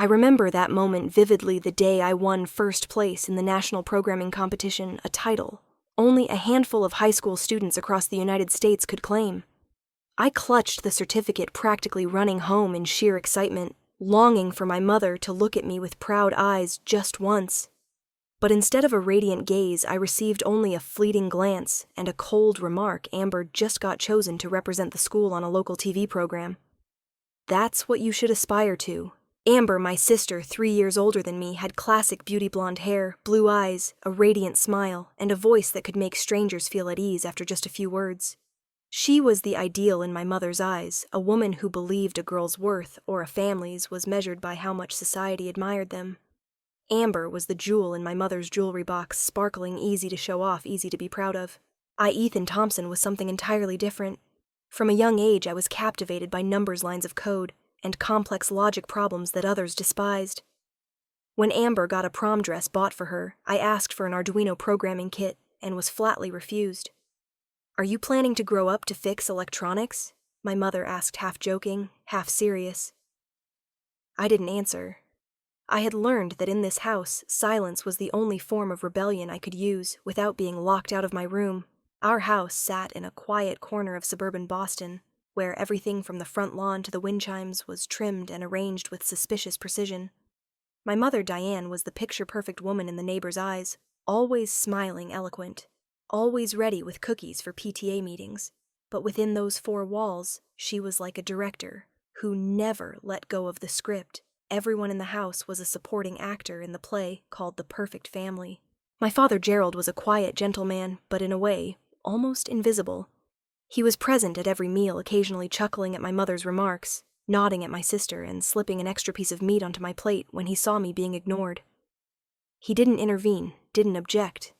I remember that moment vividly, the day I won first place in the national programming competition, a title only a handful of high school students across the United States could claim. I clutched the certificate, practically running home in sheer excitement, longing for my mother to look at me with proud eyes just once. But instead of a radiant gaze, I received only a fleeting glance and a cold remark: Amber just got chosen to represent the school on a local TV program. That's what you should aspire to. Amber, my sister, 3 years older than me, had classic beauty blonde hair, blue eyes, a radiant smile, and a voice that could make strangers feel at ease after just a few words. She was the ideal in my mother's eyes, a woman who believed a girl's worth, or a family's, was measured by how much society admired them. Amber was the jewel in my mother's jewelry box, sparkling, easy to show off, easy to be proud of. Ethan Thompson was something entirely different. From a young age, I was captivated by numbers, lines of code, and complex logic problems that others despised. When Amber got a prom dress bought for her, I asked for an Arduino programming kit and was flatly refused. "Are you planning to grow up to fix electronics?" my mother asked, half joking, half serious. I didn't answer. I had learned that in this house, silence was the only form of rebellion I could use without being locked out of my room. Our house sat in a quiet corner of suburban Boston, where everything from the front lawn to the wind chimes was trimmed and arranged with suspicious precision. My mother, Diane, was the picture-perfect woman in the neighbors' eyes, always smiling, eloquent, always ready with cookies for PTA meetings. But within those 4 walls, she was like a director who never let go of the script. Everyone in the house was a supporting actor in the play called The Perfect Family. My father, Gerald, was a quiet gentleman, but in a way, almost invisible. He was present at every meal, occasionally chuckling at my mother's remarks, nodding at my sister, and slipping an extra piece of meat onto my plate when he saw me being ignored. He didn't intervene, didn't object,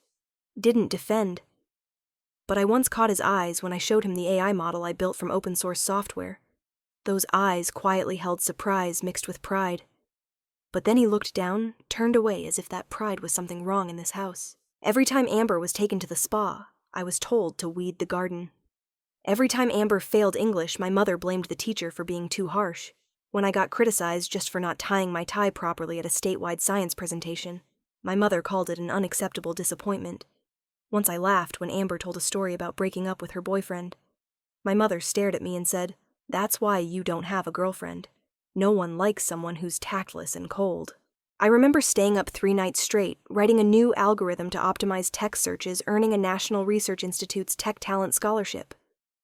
didn't defend. But I once caught his eyes when I showed him the AI model I built from open-source software. Those eyes quietly held surprise mixed with pride. But then he looked down, turned away, as if that pride was something wrong in this house. Every time Amber was taken to the spa, I was told to weed the garden. Every time Amber failed English, my mother blamed the teacher for being too harsh. When I got criticized just for not tying my tie properly at a statewide science presentation, my mother called it an unacceptable disappointment. Once I laughed when Amber told a story about breaking up with her boyfriend. My mother stared at me and said, "That's why you don't have a girlfriend. No one likes someone who's tactless and cold." I remember staying up 3 nights straight, writing a new algorithm to optimize text searches, earning a National Research Institute's Tech Talent Scholarship.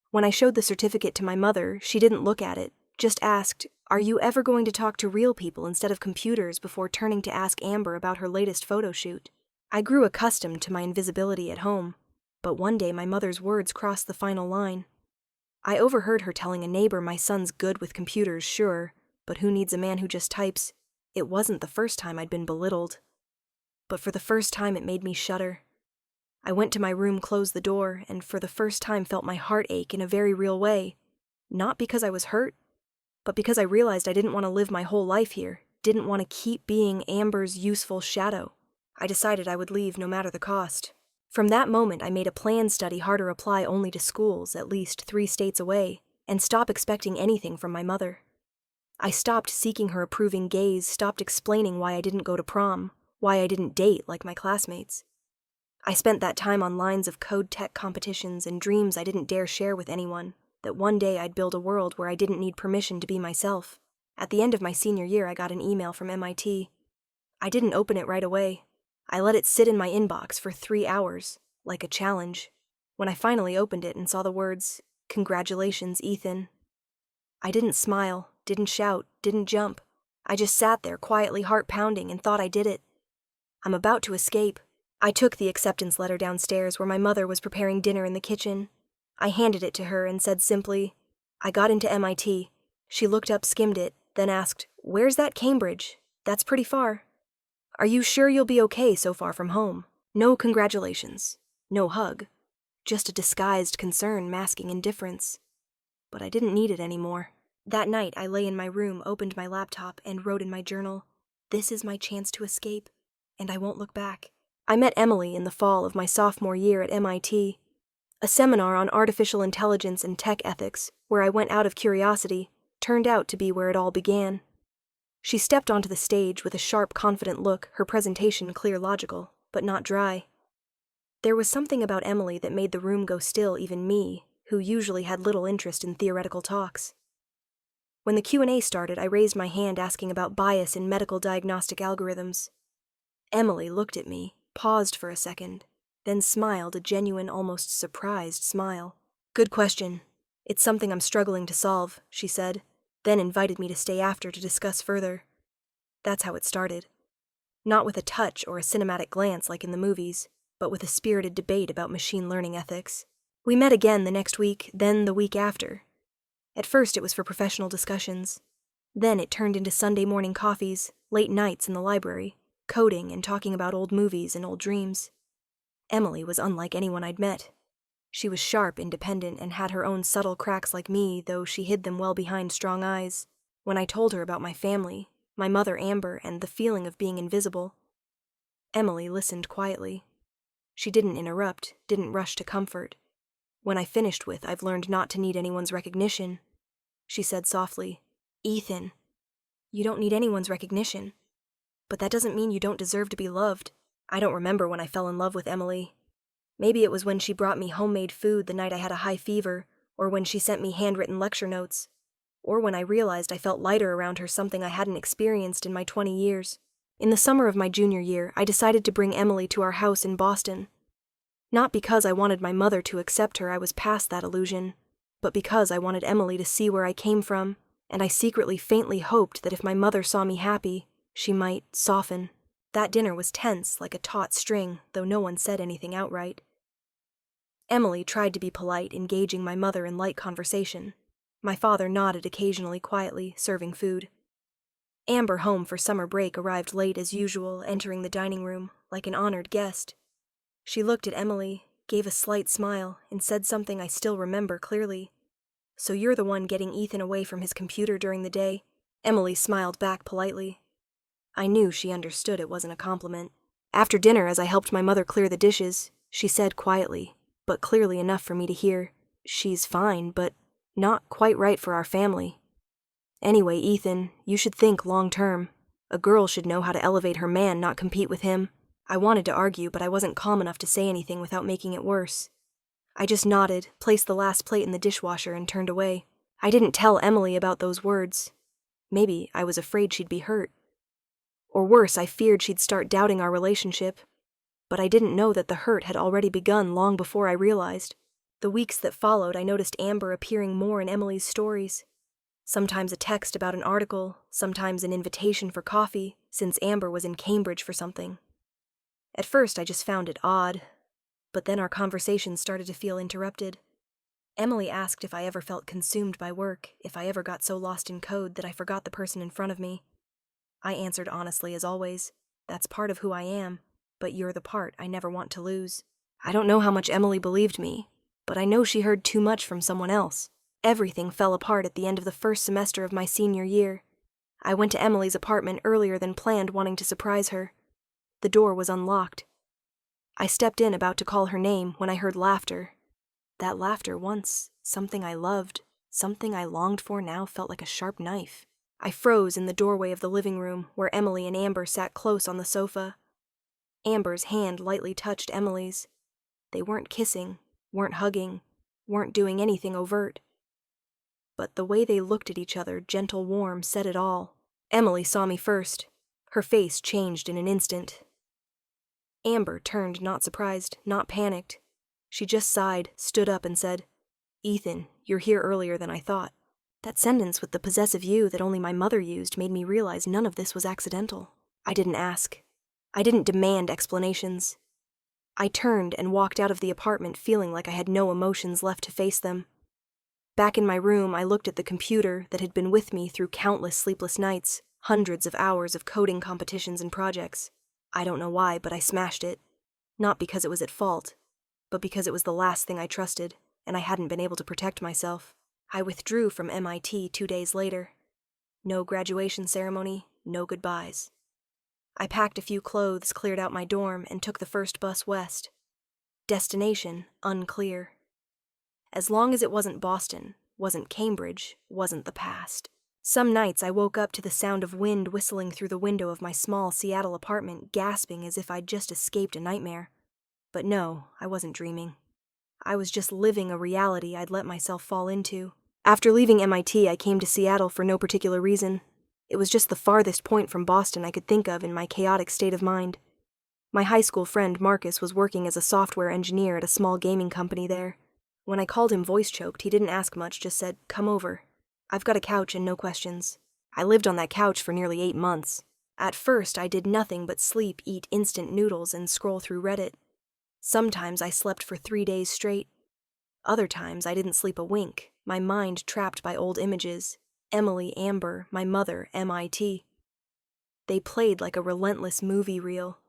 When I showed the certificate to my mother, she didn't look at it, just asked, "Are you ever going to talk to real people instead of computers?" before turning to ask Amber about her latest photo shoot. I grew accustomed to my invisibility at home, but one day my mother's words crossed the final line. I overheard her telling a neighbor, "My son's good with computers, sure, but who needs a man who just types?" It wasn't the first time I'd been belittled, but for the first time it made me shudder. I went to my room, closed the door, and for the first time felt my heart ache in a very real way. Not because I was hurt, but because I realized I didn't want to live my whole life here, didn't want to keep being Amber's useful shadow. I decided I would leave no matter the cost. From that moment, I made a plan: study harder, apply only to schools at least 3 states away, and stop expecting anything from my mother. I stopped seeking her approving gaze, stopped explaining why I didn't go to prom, why I didn't date like my classmates. I spent that time on lines of code tech competitions and dreams I didn't dare share with anyone, that one day I'd build a world where I didn't need permission to be myself. At the end of my senior year, I got an email from MIT. I didn't open it right away. I let it sit in my inbox for 3 hours, like a challenge. When I finally opened it and saw the words, "Congratulations, Ethan," I didn't smile, didn't shout, didn't jump. I just sat there, quietly, heart pounding, and thought I did it. I'm about to escape. I took the acceptance letter downstairs where my mother was preparing dinner in the kitchen. I handed it to her and said simply, "I got into MIT." She looked up, skimmed it, then asked, "Where's that Cambridge? That's pretty far. Are you sure you'll be okay so far from home?" No congratulations. No hug. Just a disguised concern masking indifference. But I didn't need it anymore. That night, I lay in my room, opened my laptop, and wrote in my journal, "This is my chance to escape, and I won't look back." I met Emily in the fall of my sophomore year at MIT. A seminar on artificial intelligence and tech ethics, where I went out of curiosity, turned out to be where it all began. She stepped onto the stage with a sharp, confident look, her presentation clear, logical, but not dry. There was something about Emily that made the room go still, even me, who usually had little interest in theoretical talks. When the Q&A started, I raised my hand asking about bias in medical diagnostic algorithms. Emily looked at me, paused for a second, then smiled, a genuine, almost surprised smile. "Good question. It's something I'm struggling to solve," she said, then invited me to stay after to discuss further. That's how it started. Not with a touch or a cinematic glance like in the movies, but with a spirited debate about machine learning ethics. We met again the next week, then the week after. At first it was for professional discussions. Then it turned into Sunday morning coffees, late nights in the library, coding and talking about old movies and old dreams. Emily was unlike anyone I'd met. She was sharp, independent, and had her own subtle cracks like me, though she hid them well behind strong eyes. When I told her about my family, my mother Amber, and the feeling of being invisible, Emily listened quietly. She didn't interrupt, didn't rush to comfort. When I finished with, "I've learned not to need anyone's recognition," she said softly, "Ethan, you don't need anyone's recognition. But that doesn't mean you don't deserve to be loved." I don't remember when I fell in love with Emily. Maybe it was when she brought me homemade food the night I had a high fever, or when she sent me handwritten lecture notes, or when I realized I felt lighter around her, something I hadn't experienced in my 20 years. In the summer of my junior year, I decided to bring Emily to our house in Boston. Not because I wanted my mother to accept her, I was past that illusion, but because I wanted Emily to see where I came from, and I secretly, faintly hoped that if my mother saw me happy, she might soften. That dinner was tense, like a taut string, though no one said anything outright. Emily tried to be polite, engaging my mother in light conversation. My father nodded occasionally, quietly, serving food. Amber, home for summer break, arrived late as usual, entering the dining room, like an honored guest. She looked at Emily, gave a slight smile, and said something I still remember clearly. "So you're the one getting Ethan away from his computer during the day?" Emily smiled back politely. I knew she understood it wasn't a compliment. After dinner, as I helped my mother clear the dishes, she said quietly, but clearly enough for me to hear, "She's fine, but not quite right for our family. Anyway, Ethan, you should think long-term. A girl should know how to elevate her man, not compete with him." I wanted to argue, but I wasn't calm enough to say anything without making it worse. I just nodded, placed the last plate in the dishwasher, and turned away. I didn't tell Emily about those words. Maybe I was afraid she'd be hurt. Or worse, I feared she'd start doubting our relationship. But I didn't know that the hurt had already begun long before I realized. The weeks that followed, I noticed Amber appearing more in Emily's stories. Sometimes a text about an article, sometimes an invitation for coffee, since Amber was in Cambridge for something. At first, I just found it odd, but then our conversations started to feel interrupted. Emily asked if I ever felt consumed by work, if I ever got so lost in code that I forgot the person in front of me. I answered honestly as always, "That's part of who I am, but you're the part I never want to lose." I don't know how much Emily believed me, but I know she heard too much from someone else. Everything fell apart at the end of the first semester of my senior year. I went to Emily's apartment earlier than planned, wanting to surprise her. The door was unlocked. I stepped in about to call her name when I heard laughter. That laughter once, something I loved, something I longed for, now felt like a sharp knife. I froze in the doorway of the living room, where Emily and Amber sat close on the sofa. Amber's hand lightly touched Emily's. They weren't kissing, weren't hugging, weren't doing anything overt. But the way they looked at each other, gentle, warm, said it all. Emily saw me first. Her face changed in an instant. Amber turned, not surprised, not panicked. She just sighed, stood up, and said, "Ethan, you're here earlier than I thought." That sentence with the possessive you that only my mother used made me realize none of this was accidental. I didn't ask. I didn't demand explanations. I turned and walked out of the apartment feeling like I had no emotions left to face them. Back in my room, I looked at the computer that had been with me through countless sleepless nights, hundreds of hours of coding competitions and projects. I don't know why, but I smashed it. Not because it was at fault, but because it was the last thing I trusted, and I hadn't been able to protect myself. I withdrew from MIT 2 days later. No graduation ceremony, no goodbyes. I packed a few clothes, cleared out my dorm, and took the first bus west. Destination unclear. As long as it wasn't Boston, wasn't Cambridge, wasn't the past. Some nights I woke up to the sound of wind whistling through the window of my small Seattle apartment, gasping as if I'd just escaped a nightmare. But no, I wasn't dreaming. I was just living a reality I'd let myself fall into. After leaving MIT, I came to Seattle for no particular reason. It was just the farthest point from Boston I could think of in my chaotic state of mind. My high school friend Marcus was working as a software engineer at a small gaming company there. When I called him voice-choked, he didn't ask much, just said, "Come over. I've got a couch and no questions." I lived on that couch for nearly 8 months. At first, I did nothing but sleep, eat instant noodles, and scroll through Reddit. Sometimes I slept for 3 days straight. Other times I didn't sleep a wink, my mind trapped by old images. Emily, Amber, my mother, MIT. They played like a relentless movie reel.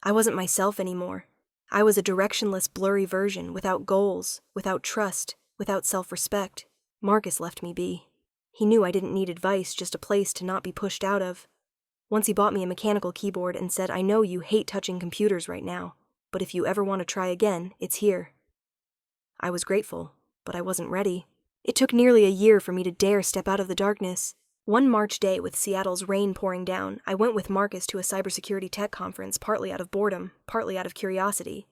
I wasn't myself anymore. I was a directionless, blurry version, without goals, without trust, without self-respect. Marcus left me be. He knew I didn't need advice, just a place to not be pushed out of. Once he bought me a mechanical keyboard and said, "I know you hate touching computers right now, but if you ever want to try again, it's here." I was grateful, but I wasn't ready. It took nearly a year for me to dare step out of the darkness. One March day, with Seattle's rain pouring down, I went with Marcus to a cybersecurity tech conference, partly out of boredom, partly out of curiosity.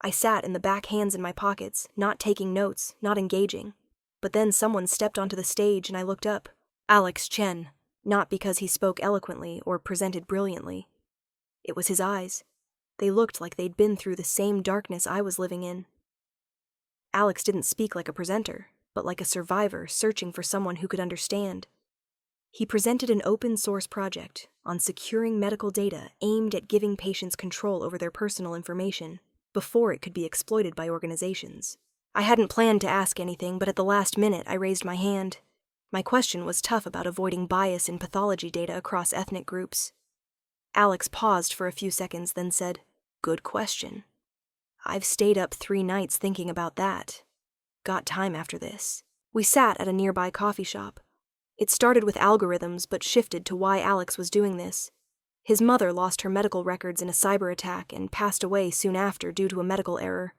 I sat in the back, hands in my pockets, not taking notes, not engaging. But then someone stepped onto the stage and I looked up. Alex Chen. Not because he spoke eloquently or presented brilliantly. It was his eyes. They looked like they'd been through the same darkness I was living in. Alex didn't speak like a presenter, but like a survivor searching for someone who could understand. He presented an open-source project on securing medical data aimed at giving patients control over their personal information before it could be exploited by organizations. I hadn't planned to ask anything, but at the last minute I raised my hand. My question was tough about avoiding bias in pathology data across ethnic groups. Alex paused for a few seconds, then said, "Good question. I've stayed up 3 nights thinking about that. Got time after this." We sat at a nearby coffee shop. It started with algorithms, but shifted to why Alex was doing this. His mother lost her medical records in a cyber attack and passed away soon after due to a medical error.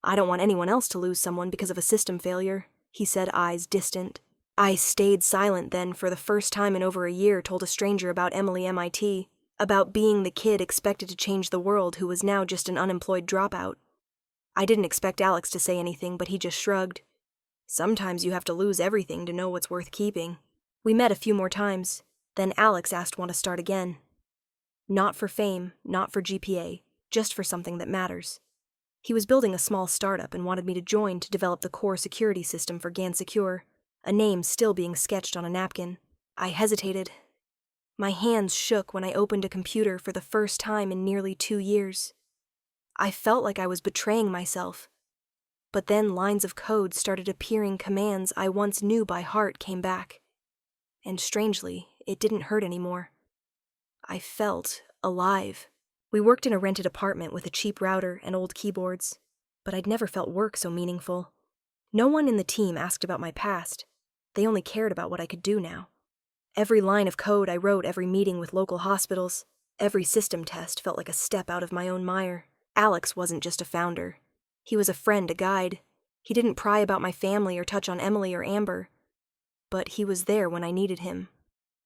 "I don't want anyone else to lose someone because of a system failure," he said, eyes distant. I stayed silent then, for the first time in over a year, told a stranger about Emily MIT, about being the kid expected to change the world who was now just an unemployed dropout. I didn't expect Alex to say anything, but he just shrugged. Sometimes you have to lose everything to know what's worth keeping. We met a few more times. Then Alex asked want to start again. Not for fame, not for GPA, just for something that matters. He was building a small startup and wanted me to join to develop the core security system for GAN-Secure, a name still being sketched on a napkin. I hesitated. My hands shook when I opened a computer for the first time in nearly 2 years. I felt like I was betraying myself. But then lines of code started appearing, commands I once knew by heart came back. And strangely, it didn't hurt anymore. I felt alive. We worked in a rented apartment with a cheap router and old keyboards, but I'd never felt work so meaningful. No one in the team asked about my past. They only cared about what I could do now. Every line of code I wrote, every meeting with local hospitals, every system test felt like a step out of my own mire. Alex wasn't just a founder. He was a friend, a guide. He didn't pry about my family or touch on Emily or Amber. But he was there when I needed him.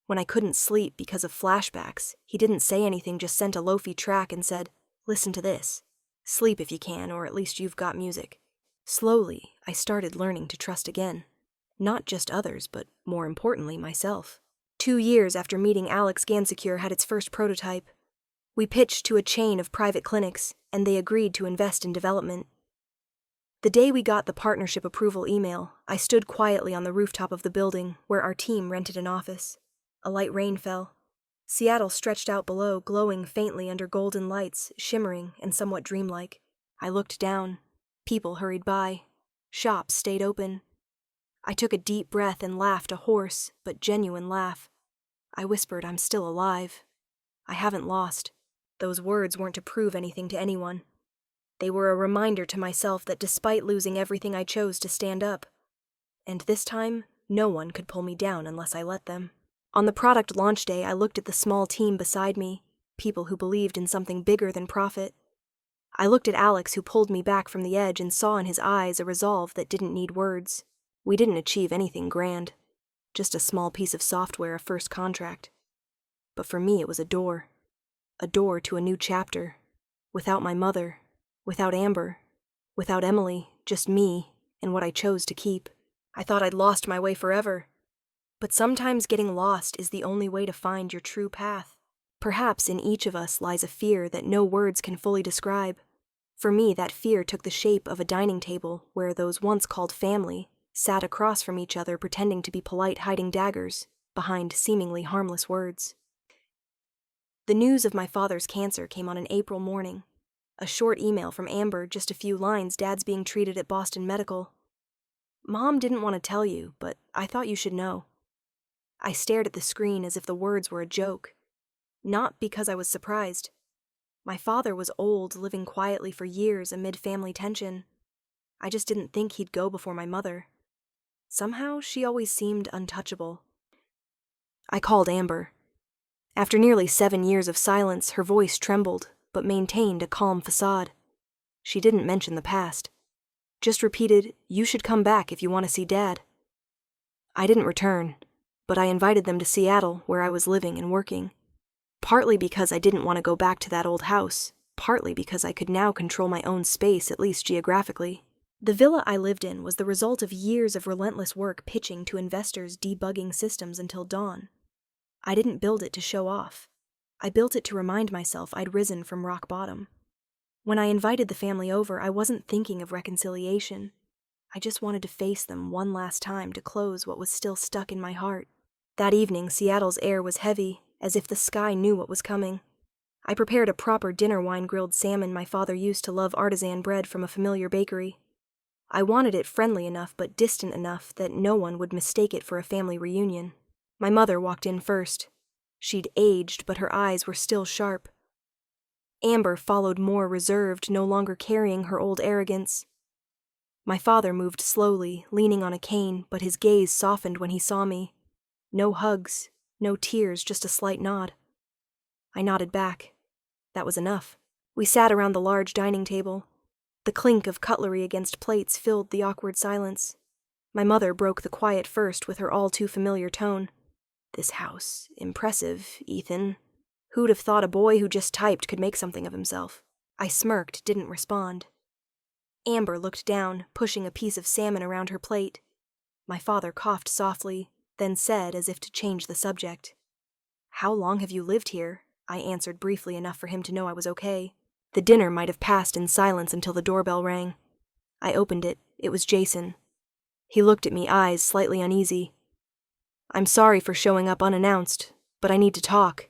When I couldn't sleep because of flashbacks, he didn't say anything, just sent a lo-fi track and said, "Listen to this. Sleep if you can, or at least you've got music." Slowly, I started learning to trust again. Not just others, but more importantly, myself. 2 years after meeting Alex, GAN-Secure had its first prototype. We pitched to a chain of private clinics, and they agreed to invest in development. The day we got the partnership approval email, I stood quietly on the rooftop of the building where our team rented an office. A light rain fell. Seattle stretched out below, glowing faintly under golden lights, shimmering and somewhat dreamlike. I looked down. People hurried by. Shops stayed open. I took a deep breath and laughed, a hoarse but genuine laugh. I whispered, "I'm still alive. I haven't lost." Those words weren't to prove anything to anyone. They were a reminder to myself that despite losing everything, I chose to stand up. And this time, no one could pull me down unless I let them. On the product launch day, I looked at the small team beside me, people who believed in something bigger than profit. I looked at Alex, who pulled me back from the edge, and saw in his eyes a resolve that didn't need words. We didn't achieve anything grand. just a small piece of software, a first contract. But for me, it was a door to a new chapter, without my mother, without Amber, without Emily, just me and what I chose to keep. I thought I'd lost my way forever. But sometimes getting lost is the only way to find your true path. Perhaps in each of us lies a fear that no words can fully describe. For me, that fear took the shape of a dining table where those once called family sat across from each other pretending to be polite, hiding daggers behind seemingly harmless words. The news of my father's cancer came on an April morning. A short email from Amber, just a few lines, "Dad's being treated at Boston Medical. Mom didn't want to tell you, but I thought you should know." I stared at the screen as if the words were a joke. Not because I was surprised. My father was old, living quietly for years amid family tension. I just didn't think he'd go before my mother. Somehow, she always seemed untouchable. I called Amber. After nearly 7 years of silence, her voice trembled, but maintained a calm facade. She didn't mention the past. Just repeated, "You should come back if you want to see Dad." I didn't return, but I invited them to Seattle, where I was living and working. Partly because I didn't want to go back to that old house, partly because I could now control my own space, at least geographically. The villa I lived in was the result of years of relentless work pitching to investors debugging systems until dawn. I didn't build it to show off. I built it to remind myself I'd risen from rock bottom. When I invited the family over, I wasn't thinking of reconciliation. I just wanted to face them one last time to close what was still stuck in my heart. That evening, Seattle's air was heavy, as if the sky knew what was coming. I prepared a proper dinner, wine-grilled salmon my father used to love, artisan bread from a familiar bakery. I wanted it friendly enough but distant enough that no one would mistake it for a family reunion. My mother walked in first. She'd aged, but her eyes were still sharp. Amber followed, more reserved, no longer carrying her old arrogance. My father moved slowly, leaning on a cane, but his gaze softened when he saw me. No hugs, no tears, just a slight nod. I nodded back. That was enough. We sat around the large dining table. The clink of cutlery against plates filled the awkward silence. My mother broke the quiet first with her all-too-familiar tone. "This house, impressive, Ethan. Who'd have thought a boy who just typed could make something of himself?" I smirked, didn't respond. Amber looked down, pushing a piece of salmon around her plate. My father coughed softly, then said, as if to change the subject, "How long have you lived here?" I answered briefly enough for him to know I was okay. The dinner might have passed in silence until the doorbell rang. I opened it. It was Jason. He looked at me, eyes slightly uneasy. "I'm sorry for showing up unannounced, but I need to talk.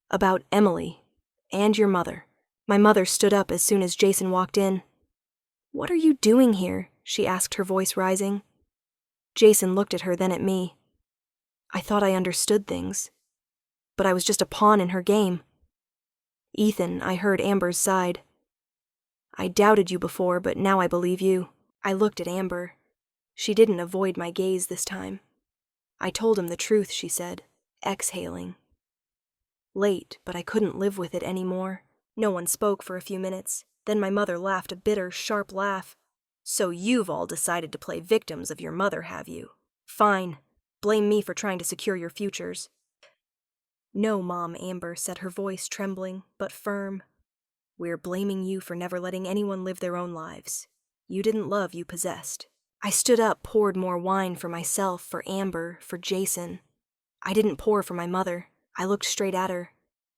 About Emily. And your mother." My mother stood up as soon as Jason walked in. "What are you doing here?" she asked, her voice rising. Jason looked at her, then at me. I thought I understood things, but I was just a pawn in her game. "Ethan," I heard Amber's side. "I doubted you before, but now I believe you." I looked at Amber. She didn't avoid my gaze this time. "I told him the truth," she said, exhaling. Late, but I couldn't live with it anymore. No one spoke for a few minutes. Then my mother laughed, a bitter, sharp laugh. "So you've all decided to play victims of your mother, have you? Fine. Blame me for trying to secure your futures." "No, Mom," Amber said, her voice trembling, but firm. "We're blaming you for never letting anyone live their own lives. You didn't love, you possessed." I stood up, poured more wine for myself, for Amber, for Jason. I didn't pour for my mother. I looked straight at her.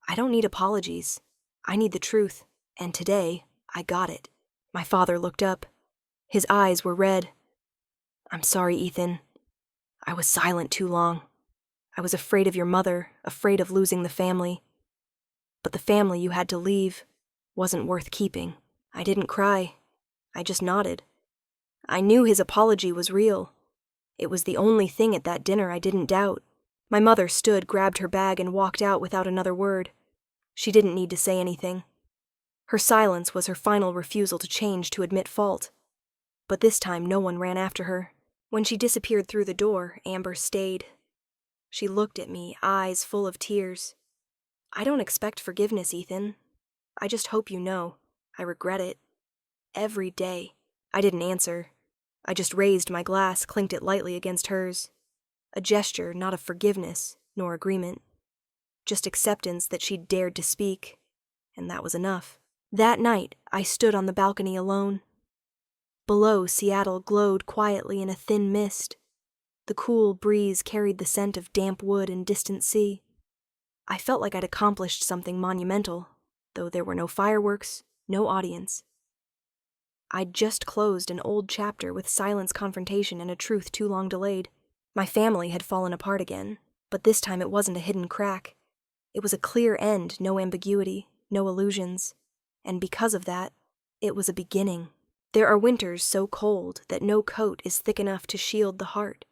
I don't need apologies. I need the truth. And today, I got it. My father looked up. His eyes were red. "I'm sorry, Ethan. I was silent too long. I was afraid of your mother, afraid of losing the family. But the family you had to leave wasn't worth keeping." I didn't cry. I just nodded. I knew his apology was real. It was the only thing at that dinner I didn't doubt. My mother stood, grabbed her bag, and walked out without another word. She didn't need to say anything. Her silence was her final refusal to change, to admit fault. But this time no one ran after her. When she disappeared through the door, Amber stayed. She looked at me, eyes full of tears. "I don't expect forgiveness, Ethan. I just hope you know. I regret it. Every day." I didn't answer. I just raised my glass, clinked it lightly against hers. A gesture not of forgiveness nor agreement. Just acceptance that she'd dared to speak, and that was enough. That night, I stood on the balcony alone. Below, Seattle glowed quietly in a thin mist. The cool breeze carried the scent of damp wood and distant sea. I felt like I'd accomplished something monumental, though there were no fireworks, no audience. I'd just closed an old chapter with silence confrontation and a truth too long delayed. My family had fallen apart again, but this time it wasn't a hidden crack. It was a clear end, no ambiguity, no illusions. And because of that, it was a beginning. There are winters so cold that no coat is thick enough to shield the heart.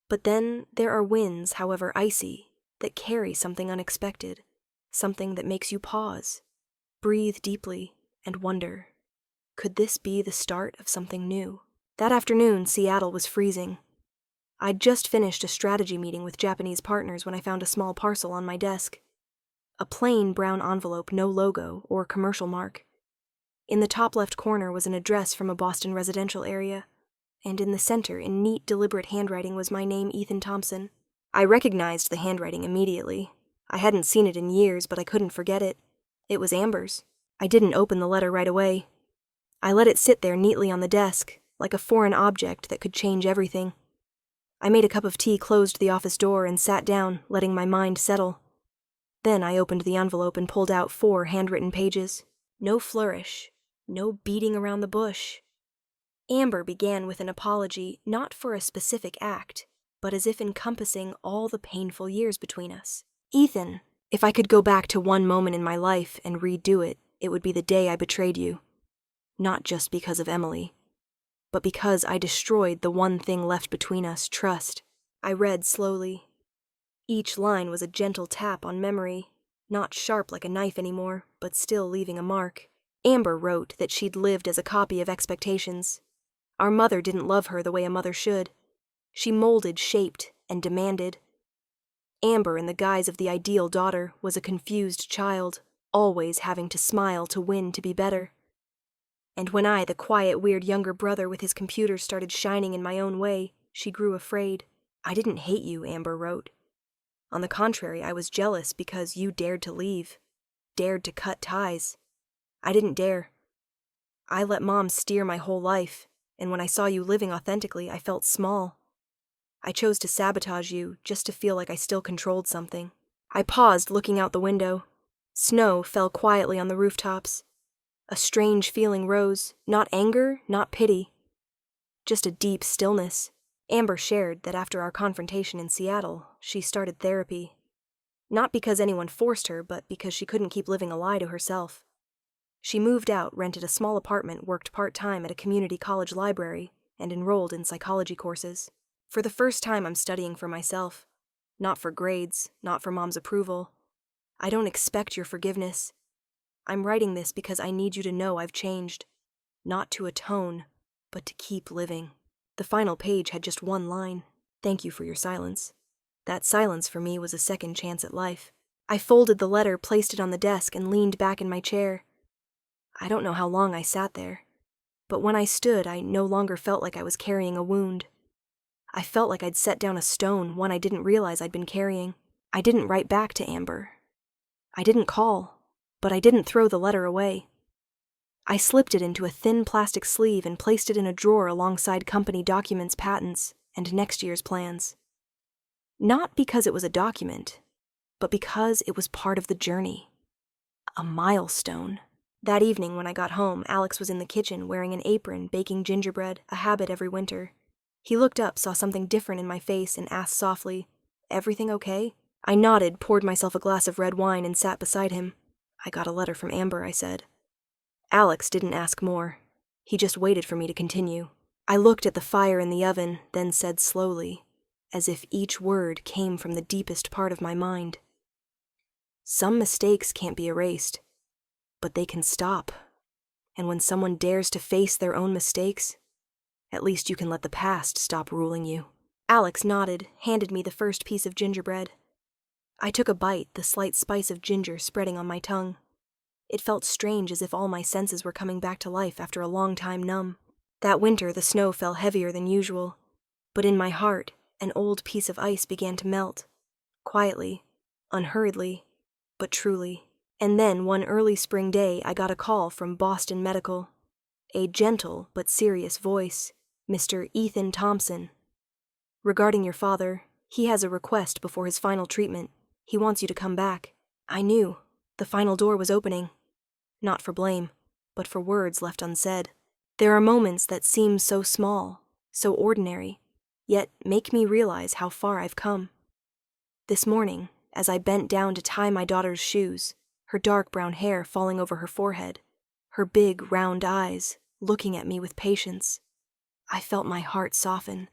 But then there are winds, however icy, that carry something unexpected, something that makes you pause, breathe deeply, and wonder, could this be the start of something new? That afternoon, Seattle was freezing. I'd just finished a strategy meeting with Japanese partners when I found a small parcel on my desk. A plain brown envelope, no logo or commercial mark. In the top left corner was an address from a Boston residential area, and in the center, in neat, deliberate handwriting, was my name, Ethan Thompson. I recognized the handwriting immediately. I hadn't seen it in years, but I couldn't forget it. It was Amber's. I didn't open the letter right away. I let it sit there neatly on the desk, like a foreign object that could change everything. I made a cup of tea, closed the office door, and sat down, letting my mind settle. Then I opened the envelope and pulled out 4 handwritten pages. No flourish, no beating around the bush. Amber began with an apology, not for a specific act, but as if encompassing all the painful years between us. Ethan, if I could go back to one moment in my life and redo it, it would be the day I betrayed you. Not just because of Emily, but because I destroyed the one thing left between us, trust. I read slowly. Each line was a gentle tap on memory, not sharp like a knife anymore, but still leaving a mark. Amber wrote that she'd lived as a copy of expectations. Our mother didn't love her the way a mother should. She molded, shaped, and demanded. Amber, in the guise of the ideal daughter, was a confused child, always having to smile to win to be better. And when I, the quiet, weird younger brother with his computer, started shining in my own way, she grew afraid. I didn't hate you, Amber wrote. On the contrary, I was jealous because you dared to leave, dared to cut ties. I didn't dare. I let Mom steer my whole life, and when I saw you living authentically, I felt small. I chose to sabotage you just to feel like I still controlled something. I paused, looking out the window. Snow fell quietly on the rooftops. A strange feeling rose, not anger, not pity. Just a deep stillness. Amber shared that after our confrontation in Seattle, she started therapy. Not because anyone forced her, but because she couldn't keep living a lie to herself. She moved out, rented a small apartment, worked part-time at a community college library, and enrolled in psychology courses. For the first time, I'm studying for myself. Not for grades, not for Mom's approval. I don't expect your forgiveness. I'm writing this because I need you to know I've changed. Not to atone, but to keep living. The final page had just one line. Thank you for your silence. That silence for me was a second chance at life. I folded the letter, placed it on the desk, and leaned back in my chair. I don't know how long I sat there, but when I stood, I no longer felt like I was carrying a wound. I felt like I'd set down a stone, one I didn't realize I'd been carrying. I didn't write back to Amber. I didn't call, but I didn't throw the letter away. I slipped it into a thin plastic sleeve and placed it in a drawer alongside company documents, patents, and next year's plans. Not because it was a document, but because it was part of the journey. A milestone. That evening when I got home, Alex was in the kitchen wearing an apron, baking gingerbread, a habit every winter. He looked up, saw something different in my face, and asked softly, "Everything okay?" I nodded, poured myself a glass of red wine, and sat beside him. "I got a letter from Amber," I said. Alex didn't ask more. He just waited for me to continue. I looked at the fire in the oven, then said slowly, as if each word came from the deepest part of my mind. Some mistakes can't be erased, but they can stop. And when someone dares to face their own mistakes, at least you can let the past stop ruling you. Alex nodded, handed me the first piece of gingerbread. I took a bite, the slight spice of ginger spreading on my tongue. It felt strange, as if all my senses were coming back to life after a long time numb. That winter, the snow fell heavier than usual, but in my heart, An old piece of ice began to melt. Quietly, unhurriedly, but truly. And then, one early spring day, I got a call from Boston Medical. A gentle but serious voice. Mr. Ethan Thompson. Regarding your father, he has a request before his final treatment. He wants you to come back. I knew. The final door was opening. Not for blame, but for words left unsaid. There are moments that seem so small, so ordinary, yet make me realize how far I've come. This morning, as I bent down to tie my daughter's shoes, her dark brown hair falling over her forehead, her big, round eyes looking at me with patience, I felt my heart soften,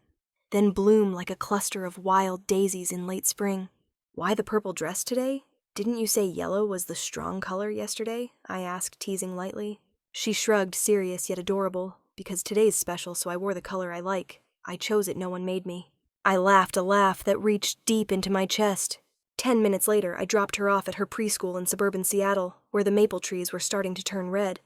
then bloom like a cluster of wild daisies in late spring. Why the purple dress today? Didn't you say yellow was the strong color yesterday? I asked, teasing lightly. She shrugged, serious yet adorable. Because today's special, so I wore the color I like. I chose it, no one made me. I laughed a laugh that reached deep into my chest. 10 minutes later, I dropped her off at her preschool in suburban Seattle, where the maple trees were starting to turn red.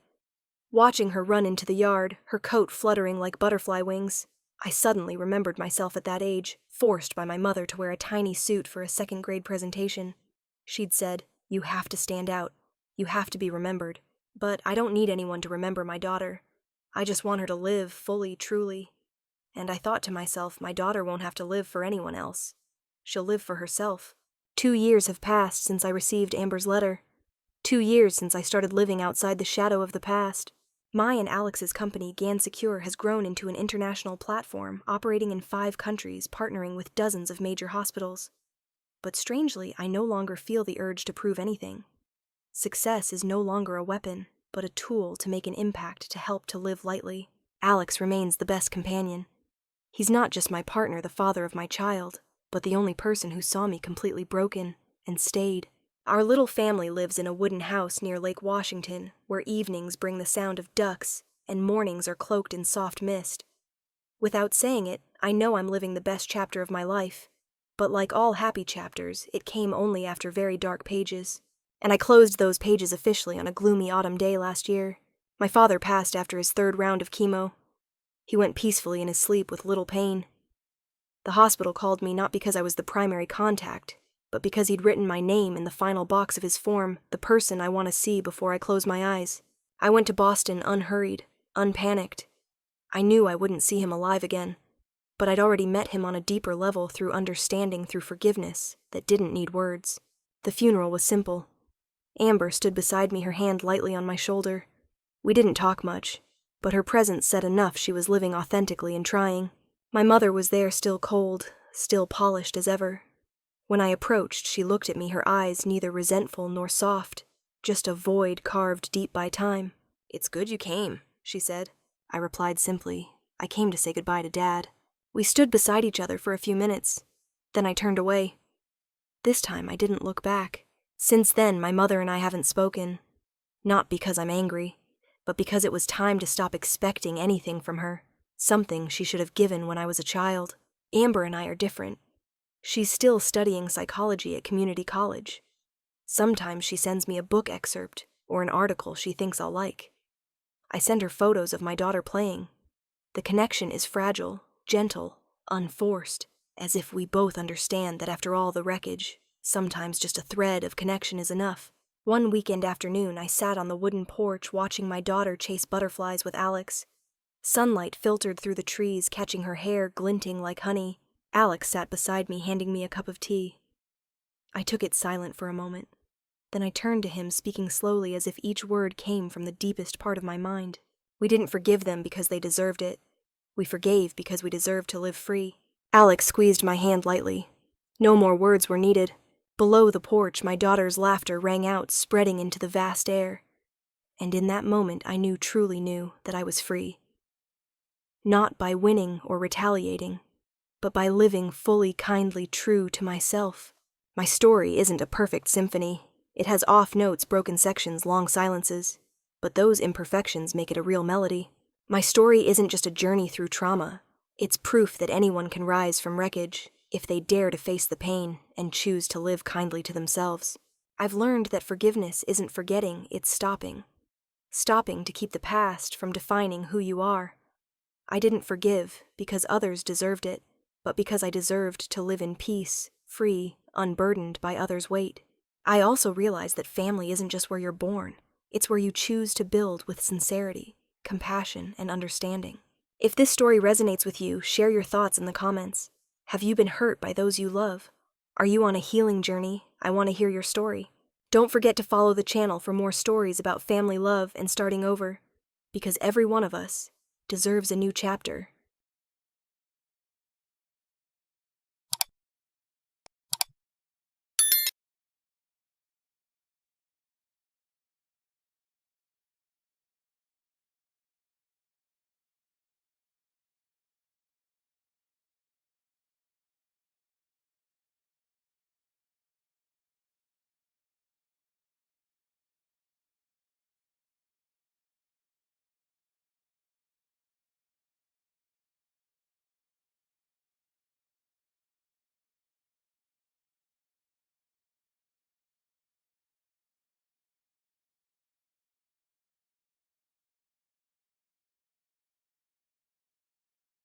Watching her run into the yard, her coat fluttering like butterfly wings, I suddenly remembered myself at that age, forced by my mother to wear a tiny suit for a second-grade presentation. She'd said, "You have to stand out. You have to be remembered." But I don't need anyone to remember my daughter. I just want her to live fully, truly. And I thought to myself, my daughter won't have to live for anyone else. She'll live for herself. 2 years have passed since I received Amber's letter. 2 years since I started living outside the shadow of the past. My and Alex's company, Gan Secure, has grown into an international platform, operating in 5 countries, partnering with dozens of major hospitals. But strangely, I no longer feel the urge to prove anything. Success is no longer a weapon, but a tool to make an impact, to help to live lightly. Alex remains the best companion. He's not just my partner, the father of my child, but the only person who saw me completely broken and stayed. Our little family lives in a wooden house near Lake Washington, where evenings bring the sound of ducks and mornings are cloaked in soft mist. Without saying it, I know I'm living the best chapter of my life. But like all happy chapters, it came only after very dark pages. And I closed those pages officially on a gloomy autumn day last year. My father passed after his 3rd round of chemo. He went peacefully in his sleep with little pain. The hospital called me not because I was the primary contact, but because he'd written my name in the final box of his form, the person I want to see before I close my eyes. I went to Boston unhurried, unpanicked. I knew I wouldn't see him alive again, but I'd already met him on a deeper level through understanding, through forgiveness, that didn't need words. The funeral was simple. Amber stood beside me, her hand lightly on my shoulder. We didn't talk much, but her presence said enough she was living authentically and trying. My mother was there, still cold, still polished as ever. When I approached, she looked at me, her eyes neither resentful nor soft, just a void carved deep by time. "It's good you came," she said. I replied simply, "I came to say goodbye to Dad." We stood beside each other for a few minutes. Then I turned away. This time I didn't look back. Since then, my mother and I haven't spoken. Not because I'm angry, but because it was time to stop expecting anything from her. Something she should have given when I was a child. Amber and I are different. She's still studying psychology at community college. Sometimes she sends me a book excerpt or an article she thinks I'll like. I send her photos of my daughter playing. The connection is fragile, gentle, unforced, as if we both understand that after all the wreckage, sometimes just a thread of connection is enough. One weekend afternoon, I sat on the wooden porch watching my daughter chase butterflies with Alex. Sunlight filtered through the trees, catching her hair glinting like honey. Alex sat beside me, handing me a cup of tea. I took it silent for a moment. Then I turned to him, speaking slowly as if each word came from the deepest part of my mind. We didn't forgive them because they deserved it. We forgave because we deserved to live free. Alex squeezed my hand lightly. No more words were needed. Below the porch, my daughter's laughter rang out, spreading into the vast air. And in that moment, I truly knew, that I was free. Not by winning or retaliating, but by living fully, kindly, true to myself. My story isn't a perfect symphony. It has off notes, broken sections, long silences. But those imperfections make it a real melody. My story isn't just a journey through trauma. It's proof that anyone can rise from wreckage, if they dare to face the pain and choose to live kindly to themselves. I've learned that forgiveness isn't forgetting, it's stopping. Stopping to keep the past from defining who you are. I didn't forgive because others deserved it. but because I deserved to live in peace, free, unburdened by others' weight. I also realized that family isn't just where you're born, it's where you choose to build with sincerity, compassion, and understanding. If this story resonates with you, share your thoughts in the comments. Have you been hurt by those you love? Are you on a healing journey? I want to hear your story. Don't forget to follow the channel for more stories about family love and starting over, because every one of us deserves a new chapter.